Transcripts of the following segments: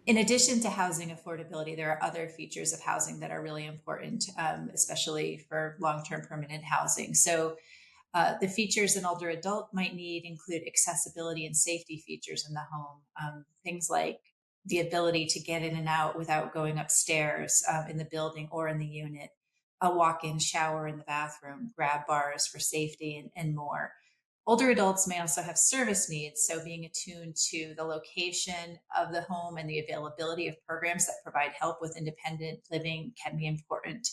In addition to housing affordability, there are other features of housing that are really important, especially for long-term permanent housing. So the features an older adult might need include accessibility and safety features in the home, things like the ability to get in and out without going upstairs in the building or in the unit, a walk in shower in the bathroom, grab bars for safety, and more. Older adults may also have service needs, so being attuned to the location of the home and the availability of programs that provide help with independent living can be important.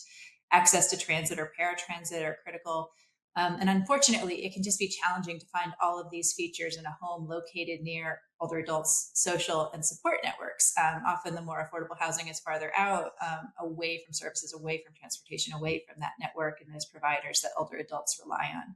Access to transit or paratransit are critical. And unfortunately, it can just be challenging to find all of these features in a home located near older adults' social and support networks. Often, the more affordable housing is farther out, away from services, away from transportation, away from that network and those providers that older adults rely on.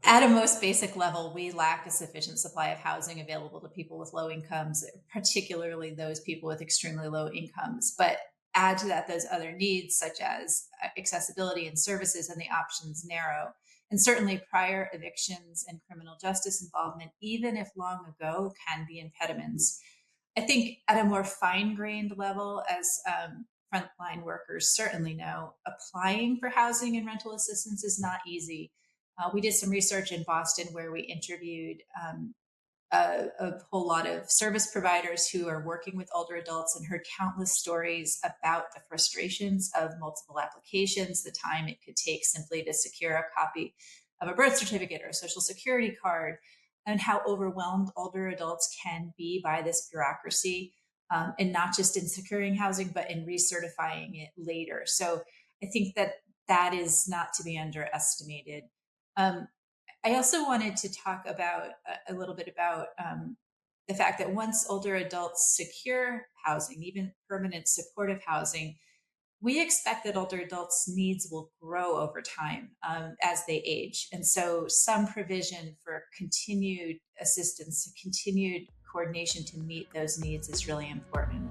At a most basic level, we lack a sufficient supply of housing available to people with low incomes, particularly those people with extremely low incomes. But add to that those other needs, such as accessibility and services, and the options narrow. And certainly, prior evictions and criminal justice involvement, even if long ago, can be impediments. I think at a more fine grained level, as frontline workers certainly know, applying for housing and rental assistance is not easy. We did some research in Boston where we interviewed a whole lot of service providers who are working with older adults and heard countless stories about the frustrations of multiple applications, the time it could take simply to secure a copy of a birth certificate or a social security card, and how overwhelmed older adults can be by this bureaucracy, and not just in securing housing, but in recertifying it later. So I think that that is not to be underestimated. Um, I also wanted to talk about a little bit about the fact that once older adults secure housing, even permanent supportive housing, we expect that older adults' needs will grow over time as they age. And so, some provision for continued assistance, continued coordination to meet those needs is really important.